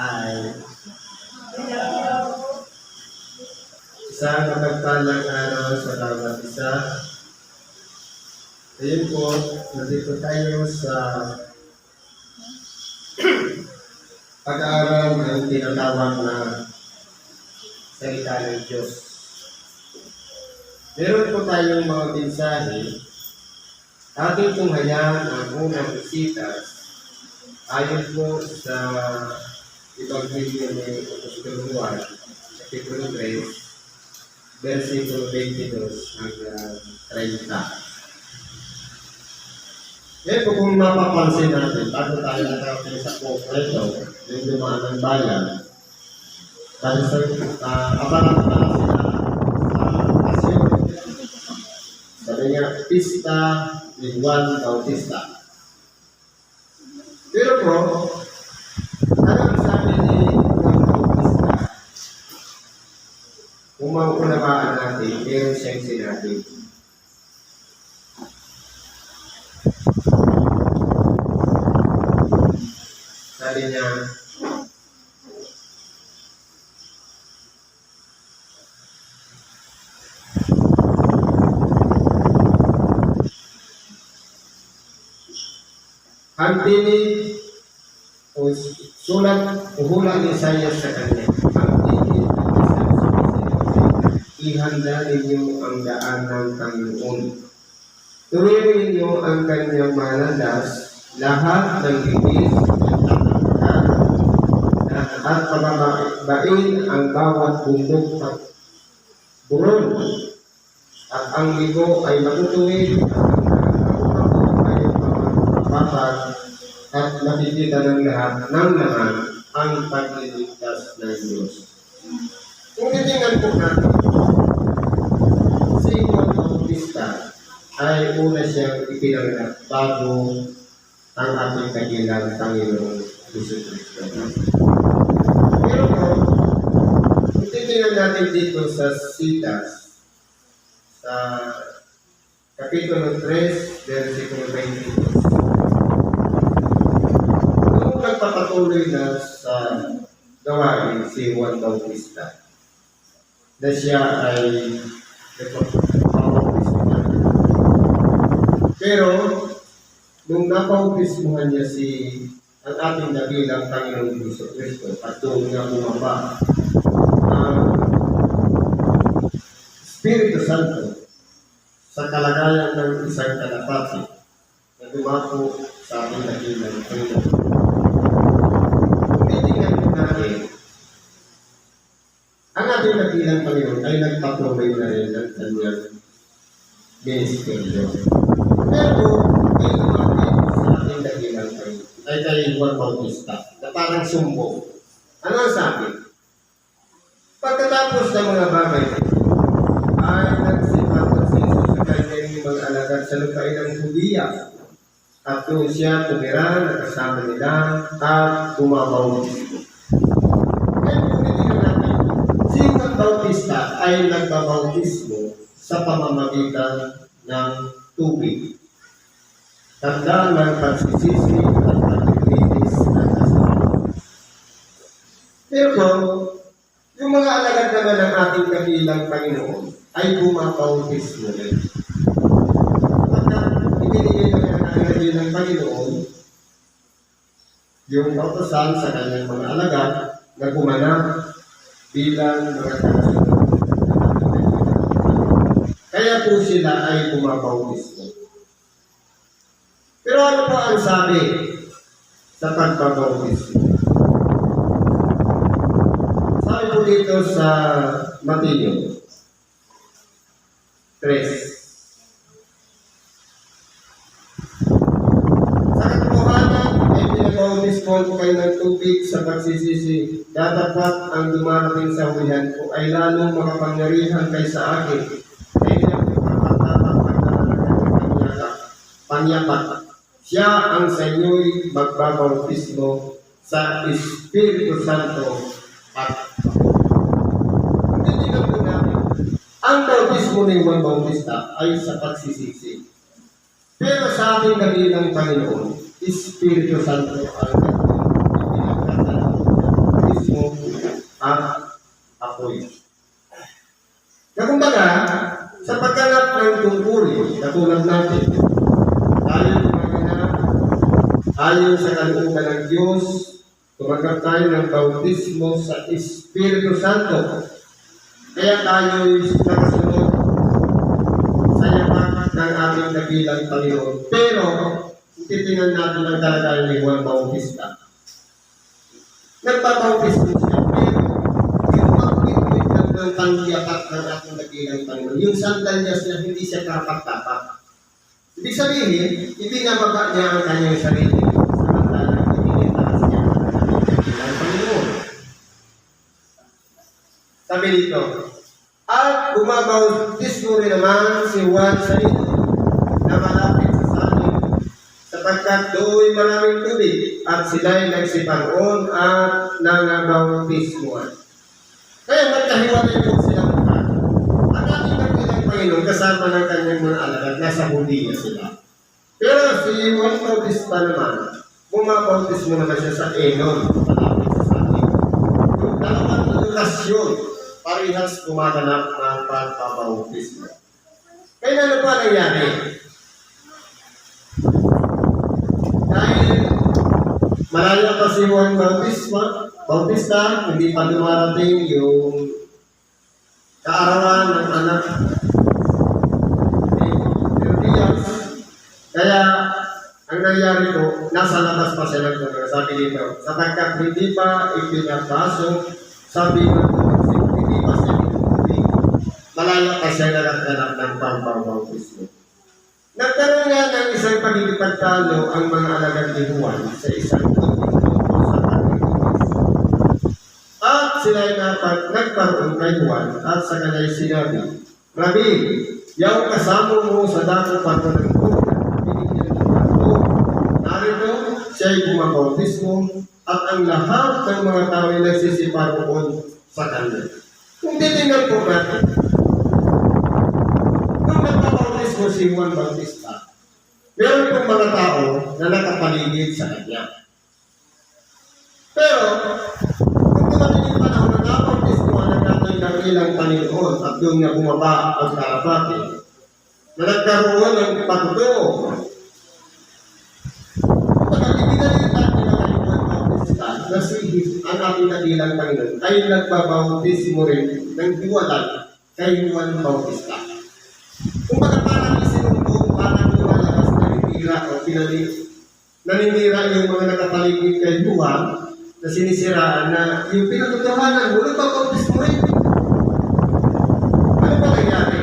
ay isang mapagpalang araw sa bawat isa. Ayun po, nandito tayo sa pag-aaral ng tinatawag na salita ng Diyos. Meron po tayong mga mensahe. Ating tunghayaan ang unang isitas ayon po sa Ebanghelyo ni Apostol Juan, Kapitulo 3, versikulo 22 hanggang 30. Ngayon po kung mapapansin natin, bago tayo nakarating sa ito, yung dumaan ng bayan, dahil sa abangan pa sila sa asyon. Sabi nga, pista ni Juan Bautista. Pero po, ano ang sabi ni Juan Bautista? Kung mauunawaan natin, meron siyang sinabi. Sabi niya, ang tinig o sulat o hula ni Isaias sa kanya, ang tinig ng isang sumisilip, ihanda ninyo ang daan ng Panginoon. Tuwirin ninyo ang kanyang manalas, lahat ng ibig at pababain ang bawat bundok at buron, at ang libo ay matutuwid at makikita ng lahat ng naman ang pagliligtas ng Diyos. Kung titingnan po natin, si Juan Bautista ay una siyang ipinanganak bago ang ating kagilang Panginoong Jesucristo. Pero po, kung titingnan natin dito sa Sitas, sa Kapitulo 3, versikulo 22, nagpapatuloy na sa gawain si Juan Bautista na siya ay nagpapautismo. Pero nung napautismuhan niya ang ating nabilang Panginoong Jesucristo at doon niya bumaba ang Espiritu Santo sa kalagayan ng isang kalapati na dumapo sa ating nabilang Panginoon. Ang ating nabilang Panginoon ay nagpatuloy na rin ng kanyang ministeryo. Pero may lumapit sa ating nabilang Panginoon ay kay Juan Bautista na parang sumbong. Ano ang sabi? Pagkatapos ng mga bagay ay nagsipat si Jesus sa kanyang mga alagad sa lupain ng Judea. At doon siya tumira na kasama nila at bumabautismo. Ngayon kung titignan natin, si Juan Bautista ay nagbabautismo sa pamamagitan ng tubig. Tanda ng pagsisisi at paglilis ng kasama. Pero yung mga alagad naman ng ating kabilang Panginoon ay bumabautismo rin. Ibinigay ng Panginoon yung kautosan sa kanyang mga alagad na gumanap bilang mga kasunod. Kaya po sila ay bumabautismo. Pero ano po ang sabi sa pagbabautismo? Sabi po dito sa Mateo 3. Bautismo ko kayo ng tubig sa pagsisisi, dadapat ang dumarating sa hulihan ko ay lalong makapangyarihan kaysa akin. Kaya niya panyapat. Siya ang sa inyo'y magbabautismo sa Espiritu Santo at hindi na po natin. Ang bautismo ni Juan Bautista ay sa pagsisisi. Pero sa ating dakilang Panginoon, Espiritu Santo ang at apoy. Kumbaga, sa pagganap ng tungkulin, katulad natin, tayo gumaganap, ayon sa kalooban ng Diyos, tumanggap tayo ng bautismo sa Espiritu Santo. Kaya tayo nakasunod sa yapak ng ating dakilang Panginoon. Pero, titingnan natin ang kalagayan ni Juan Bautista. Nagpapautismo siya, pero yung pag-ibig ng pangyapak ng ating dakilang Panginoon, yung sandalyas niya, hindi siya kapak-tapak. Ibig sabihin, hindi nga baba niya ang kanyang sarili. Samantalang itinitaas niya ang ating dakilang Panginoon. Sabi dito, at bumabautismo rin naman si Juan sa ito na malapit sa sanin, sapagkat doon maraming tubig at sila'y nagsipangon at nangabautismuan. Kaya magkahiwalay po silang mukha. Ang ating dakilang Panginoon kasama ng kanyang mga alagad, nasa Hudiya sila. Pero si Juan Bautista naman, bumabautismo naman siya sa Enon, malapit sa sanin. Yung dalawang lokasyon, parehas gumaganap ng pagpapautismo. Kaya ano pa nangyari? Dahil malayo pa si Juan Bautista, hindi pa dumarating yung kaarawan ng anak ni Herodias. Kaya ang nangyari po, nasa labas pa siya nagtunod. Sabi dito, sapagkat hindi pa ipinapasok, sabi ng hindi pa siya pinupuli, malayo pa siya nagkaganap ng pagpapautismo. Nagkaroon nga ng isang pagkikipagtalo ang mga alagad ni Juan sa isang tubig sa Panginoon. At sila ay nagkaroon kay Juan at sa kanya'y sinabi, Rabi, yaw kasama mo sa dako pato ng tubig, binigyan ng pato. Narito, siya'y bumabautismo at ang lahat ng mga tao ay nagsisiparoon sa kanya. Kung titingnan po natin, nung nagpapautismo si Juan Bautista, meron pong mga tao na nakapaligid sa kanya. Pero, kung dumating yung panahon na napautismo ang ating dakilang Panginoon at doon na bumaba ang karapati, na nagkaroon ng patutuo, na si ang ating dakilang Panginoon ay nagbabautismo rin ng hiwalay kay Juan Bautista. Kung baga parang isinumbong, parang lumalabas na nitira o naninira yung mga nakapaligid kay Juan na sinisiraan na yung pinatutuhanan mo, nagbabautismo rin. Ano ba nangyari?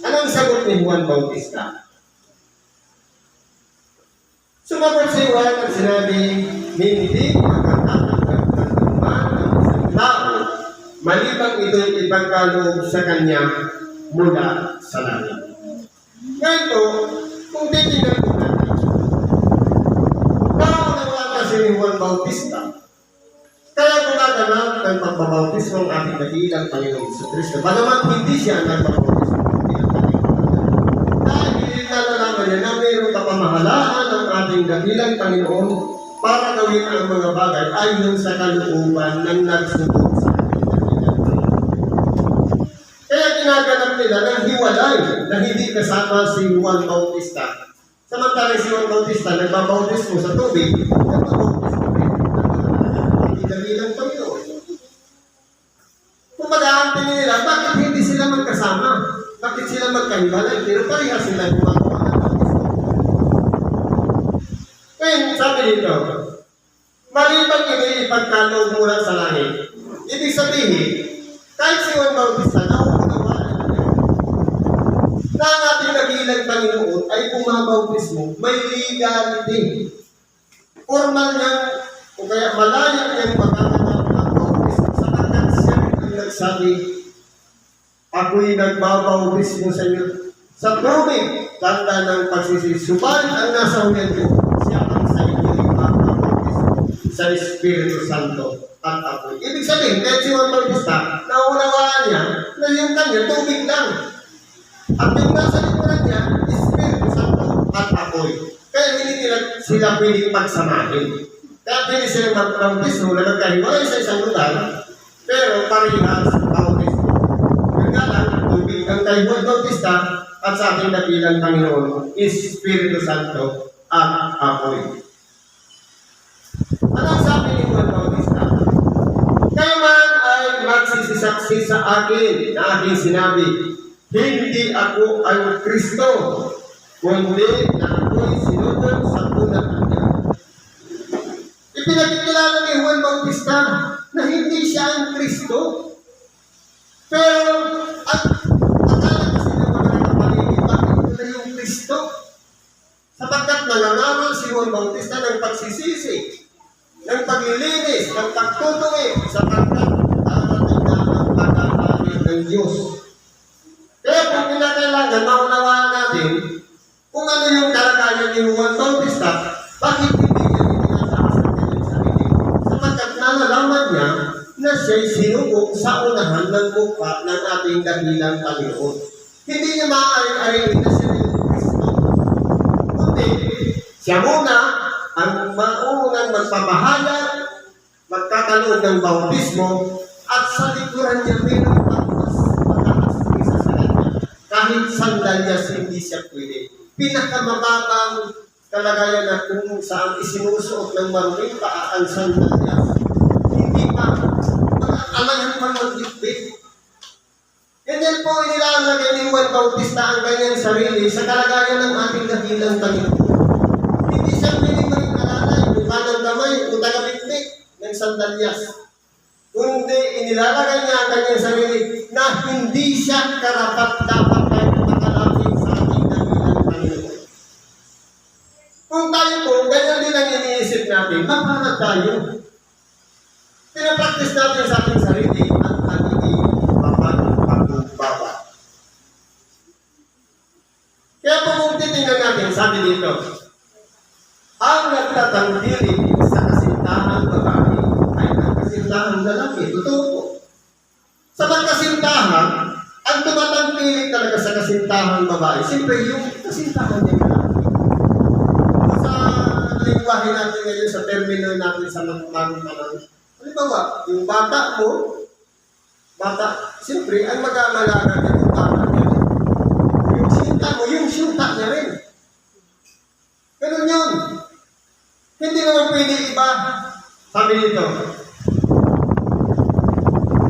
Anong sagot ni Juan Bautista? Sumagot si Juan at sinabi, hindi makakatanggap ng tuman ng isang tao malibang ito'y ipagkaloob sa kanya mula sa langit. Ngayon po, kung titignan po natin, naunawa kasi ni Juan Bautista, kaya gumaganap ng pagbabautismo ang ating dakilang Panginoong Jesucristo. Bagamat hindi siya nagbabautismo ng dakilang Panginoon. Dahil nalalaman niya na mayroong kapamahalaan ng ating dakilang Panginoon para gawin ang mga bagay ayon sa kalooban ng nagsumbong sa ating dakilang Panginoon. Kaya ginaganap nila ng hiwalay na hindi kasama si Juan Bautista. Samantalang si Juan Bautista nagbabautismo sa tubig, nagbabautismo rin ng ating dakilang Panginoon. Kung mag-aantay nila, bakit hindi sila magkasama? Bakit sila magkahiwalay? Pero parehas sila gumagawa ng bautismo. Ngayon, sabi dito, maliban ito'y ipagkaloob mula sa langit. Ibig sabihin, kahit si Juan Bautista, nauunawaan niya na ang ating dakilang Panginoon ay bumabautismo, may legality. Formal niyang, o kaya malayo niyang pagkakanap ng bautismo sapagkat siya ang nagsabi, ako'y nagbabautismo sa inyo sa tubig, tanda ng pagsisisubalit ang nasa ulan ko. Siya ang sa inyo ipapabautismo sa Espiritu Santo at apoy. Ibig sabihin, kahit si Juan Bautista, naunawaan niya na yung kanya tubig lang. At yung nasa likuran niya, Espiritu Santo at apoy. Kaya hindi nila sila pwedeng pagsamahin. Kaya pwede sila magbautismo na nagkahiwalay sa isang lugar, pero pero parehas bautismo. Yun nga lang, tubig ang kay Juan Bautista at sa ating dakilang Panginoon is Espiritu Santo at apoy. Anong sabi ni Juan Bautista? Kayo man ay magsisisaksi sa akin na aking sinabi, hindi ako ang Kristo, kundi na ako'y sinunod sa unang niya. Ipinagkilala ni Juan Bautista na hindi siya ang Kristo. Pero, at akala kasi ng mga nakapaligid, bakit ito na yung Kristo? Sapagkat nangangaral si Juan Bautista ng pagsisisi, ng paglilinis, ng pagtutuwi, sapagkat darating na ang pag-aari ng Diyos. Kaya kung kinakailangan, maunawaan natin kung ano yung kalagayan ni Juan Bautista, bakit hindi niya pinasa sa kanyang sarili? Sapagkat nalalaman niya na siya'y sinubok sa unahan ng mukha ng ating dakilang Panginoon. Hindi niya maaaring-aring na siya yung Kristo. Kundi, siya muna ang maunang magpapahayag, magkakaroon ng bautismo, at sa likuran niya mayroong pagkas isa sa kanya. Kahit sandalyas hindi siya pwede. Pinakamababang kalagayan na kung saan isinusuot ng maruming paa ang sandalyas. Hindi pa, alayan pa magbitbit. Ganyan po inilalagay ni Juan Bautista ang kanyang sarili sa kalagayan ng ating dakilang Panginoon. Hindi siya pwede mag-alalay kung kanang damay o tagabitbit ng sandalyas. Kundi inilalagay niya ang kanyang sarili na hindi siya karapat-dapat ay makalapit sa ating dakilang Panginoon. Kung tayo po, ganyan din ang iniisip natin, maparat tayo. Pinapraktis natin sa ating sarili ang pagiging pagbaba. Kaya kung titingnan natin, sabi dito, ang nagtatangkilik sa kasintahang babae ay ang kasintahang lalaki. Totoo po. Sa magkasintahan, ang tumatangkilik talaga sa kasintahang babae, siyempre yung kasintahan niya lalaki. Sa lingwahe natin ngayon, sa terminal natin sa mga halimbawa, yung bata mo, siyempre, ang mag-aamalaga niya yung bata niya. Yung sinta mo, yung sinta niya rin. Ganun yun. Hindi naman pwede iba. Sabi nito,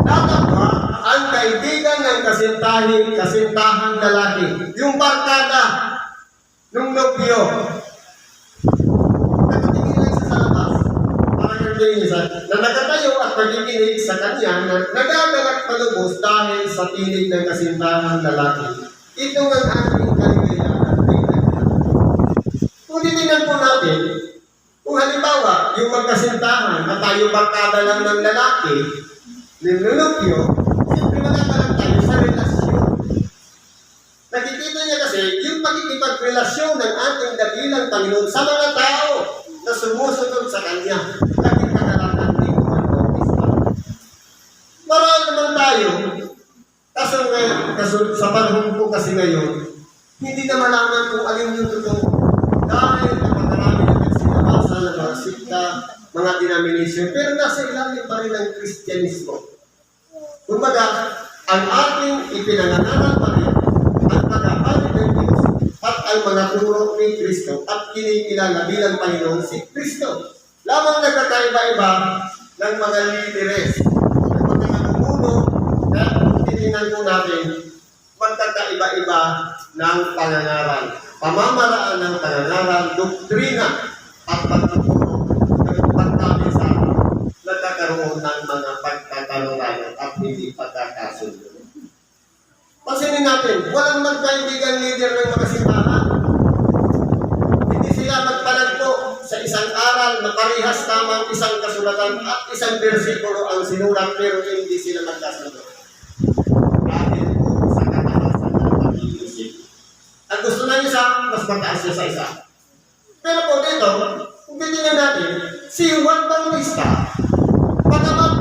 dapat ba ang kaibigan ng kasintahang lalaki, yung barkada, nung nobyo, nakatingin lang siya sa labas, na nakatayo at nagiginig sa kanya na nagagalak palubos dahil sa tinig ng kasintahang lalaki. Ito ang ating kaligayahan. Kung titingnan po natin, kung halimbawa, yung magkasintahan na tayo barkada lang ng lalaki, nilulupyo, siyempre magkakalang tayo sa relasyon. Nakikita niya kasi yung pagkikipagrelasyon ng ating dakilang Panginoon sa mga tao na sumusunod sa Kanya. Marami naman tayo, kaso sa panahon po kasi ngayon, hindi na malaman kung alin yung totoo. Dahil napakarami na nagsilabasa ng mga sikta, mga denomination, pero nasa ilalim pa rin ang Kristyanismo. Kumbaga, ang ating ipinangangaral pa rin, ang pag-aari ng Diyos, at ang mga turo ni Kristo, at kinikilala bilang Panginoon si Kristo. Lamang nagkakaiba-iba ng mga líderes, ng mga namumuno, na titingnan po natin, magkakaiba-iba ng pangangaral. Pamamaraan ng pangangaral, doktrina, at pagtuturo ng pagkabisa, nagkakaroon ng mga pagkakaroon at hindi pagkakasundo. Pansinin natin, walang magkaibigan leader ng mga simbahan. Hindi sila magpanagpo sa isang aral na parehas lamang isang kasulatan at isang bersikulo ang sinulat pero hindi sila magkasundo. Dahil po sa katalasan ng pag-iisip. Ang gusto ng isa, mas mataas niya sa isa. Pero po dito, kung titingnan natin, si Juan Bautista, pagkamat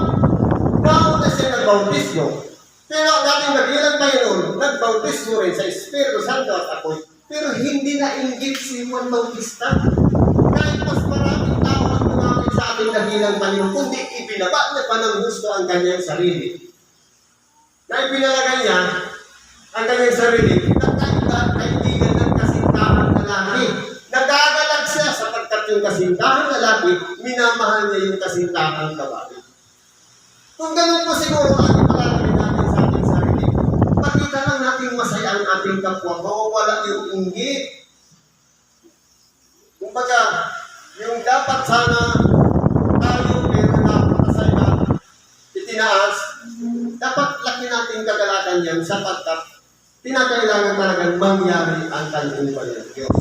daw na siya nagbautismo, pero ang ating dakilang Panginoon, nagbautismo rin sa Espiritu Santo at apoy. Pero hindi na inggit si Juan Bautista. Kahit mas maraming tao ang tumawag sa ating dakilang Panginoon, kundi ibinaba niya pa ng gusto ang kanyang sarili. Na ipinalagay niya ang kanyang sarili, kaibigan ng kasintahang lalaki. Nagagalag siya sapagkat yung kasintahang lalaki, minamahal niya yung kasintahang babae. Kung ganun po siguro ang ipalagay natin sa ating sarili, pakita lang natin masaya ang ating kapwa, mawawala yung inggit. Kumbaga, yung dapat sana tayo pero napakasaya itinaas, dapat laki natin kagalakan yan sapagkat tinakailangan talagang mangyari ang talumpay ng Diyos.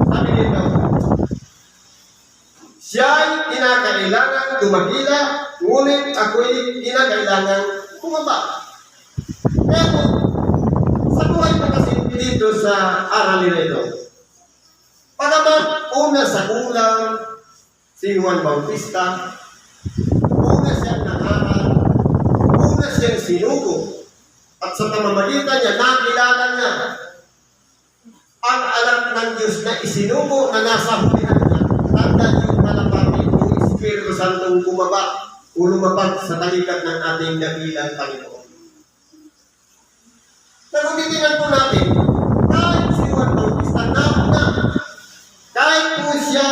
Sabi dito, siya'y kinakailangan dumagila, ngunit ako'y kinakailangan bumaba. Kaya po, sa buhay ko kasi dito sa aralin nito, pagamat una sa ulang si Juan Bautista, una siyang nangaral, una siyang sinugo, at sa pamamagitan niya, nakilala niya ang anak ng Diyos na isinugo na nasa hulihan niya, tanda yung kalapati ng Espiritu Santong bumaba o lumabag sa talikat ng ating dakilang Panginoon. Nagunitingan po natin, kahit si Juan Bautista nauna, kahit po siya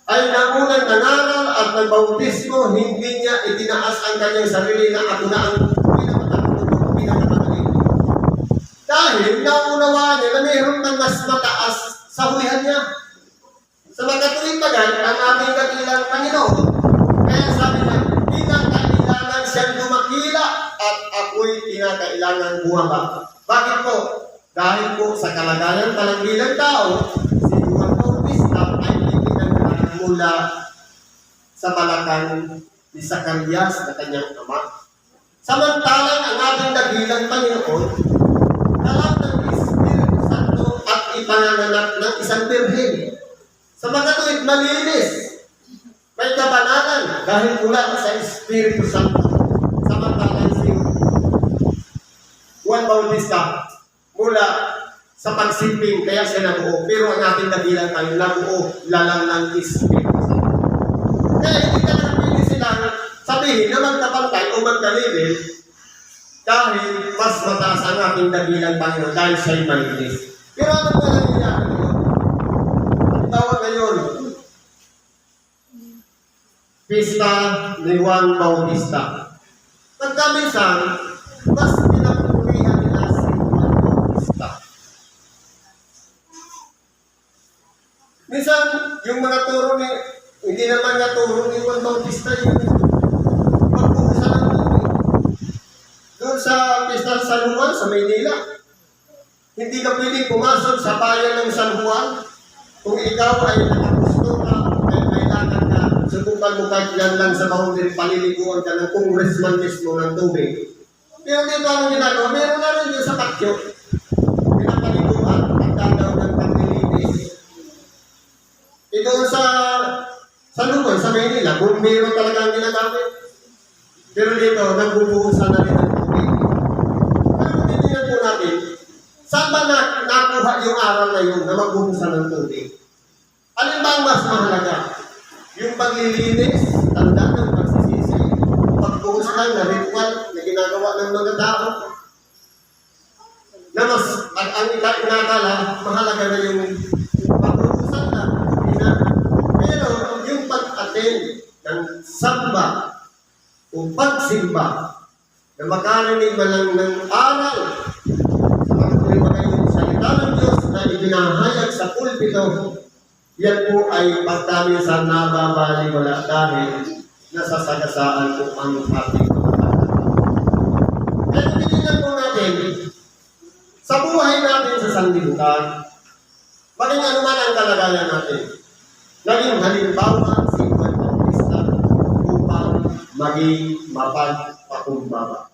ay naunang nangaral at nagbautismo, hindi niya itinaas ang kanyang sarili na ako na ang pinakamatalik. Dahil naunawaan niya na mayroon ng mas mataas sa hulihan niya. Sa magkatuwing tagal, ang ating dakilang Panginoon, kaya sabi niya, kinakailangan siyang dumakila at ako'y kinakailangan bumaba. Bakit po? Dahil po sa kalagayan palang bilang tao, si Juan Bautista ay ipinanganak mula sa balakang ni Zacarias na kanyang ama. Samantalang ang ating dakilang Panginoon, alam ng Espiritu Santo at ipanganak ng isang birhen. Sa mga tuwid malinis, may kabanalan dahil mula sa Espiritu Santo. Samantalang si Juan Bautista mula sa pagsimping, kaya siya nabuo. Pero ang ating dakilang tayo nabuo lalang ng Espiritu Santo. Kaya hindi ka na pwede silang sabihin na magkapantay o magkalibin dahil mas mataas ang ating dakilang Panginoon dahil siya'y malinis. Pero ano po ang nangyayari ngayon? Ang tawag ngayon, Pista ni Juan Bautista. Nagkamisan, mas pinapurihan nila si Juan Bautista. Minsan, yung mga turo ni, hindi naman nga turo ni Juan Bautista yung pagpupusan ng tubig. Doon sa Pista San Juan, sa Maynila, hindi ka pwedeng pumasok sa bayan ng San Juan kung ikaw ay nakapusto ka, ay kailangan na subukan mo kahit yan lang sa boundary, paliliguan ka ng congressman mismo ng tubig. Pero dito anong ginagawa? Meron na rin yun sa patio. Pinapaliguan, pagdadaw ng paglilinis. Ito sa San Juan, sa Maynila, kung meron talaga ang ginagamit. Pero dito, nagbubuhusan na rin ng tubig. Pero kung titignan po natin, saan ba nakuha yung aral na yun na magbubuhusan ng tubig? Alin ba ang mas mahalaga? Yung paglilinis, tanda ng pagsisisi, pagbuhos lang na ritual na ginagawa ng mga tao, na mas, ang inakala, mahalaga na yung pagbuhusan lang. Pero yung pag-attend ng samba o pagsimba na makarinig man lang ng aral sa mga yung salita ng Diyos na ibinahayag sa pulpito, yan po ay pagkamisan nababaliwala dahil nasasagasaan po ang ating mga tao. Kaya tinignan po natin, sa buhay natin sa sanglibutan, maging ano man ang kalagayan natin, naging halimbawa si Juan Bautista upang maging mapagpakumbaba.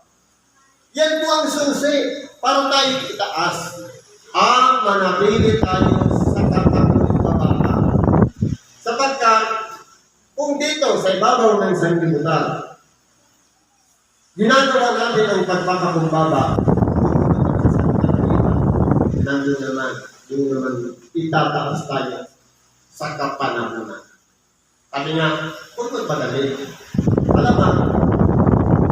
Yan po ang susi para tayo itaas ang manatili tayo sa katakumbaba. Sapagkat kung dito sa ibabaw ng sanglibutan, ginagawa natin ang pagpapakumbaba, nandun naman, yung naman itataas tayo sa kapanahonan. Sabi nga, kung magpadali, malamang,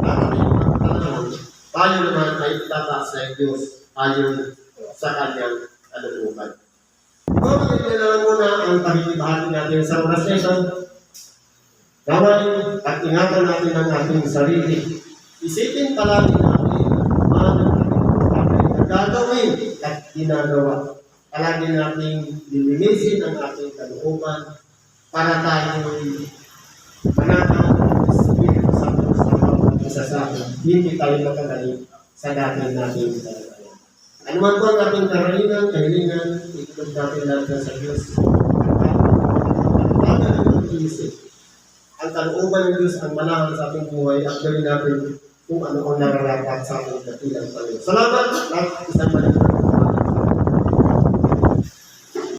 darating ang panahon, tayo naman ay itataas ng Diyos ayon sa kanyang kalooban. Kung nalang muna ang pagkibahati natin sa oras na ito, gawain at ingatan natin ang ating sarili. Isipin palagi natin ang gagawin at ginagawa. Palagi natin lilinisin ang ating kalooban para tayo manatang ang Espiritu Santo sa bawat isa sa atin. Hindi tayo makalayo sa dating natin kalagayan. Ano man po ang ating kahilingan, itulog natin natin sa Diyos. At ang pag-iisip. Ang kalooban ng Diyos ang manahan sa ating buhay at gawin natin kung ano ang nararapat sa ating katilang Panginoon. Salamat at isang malamang.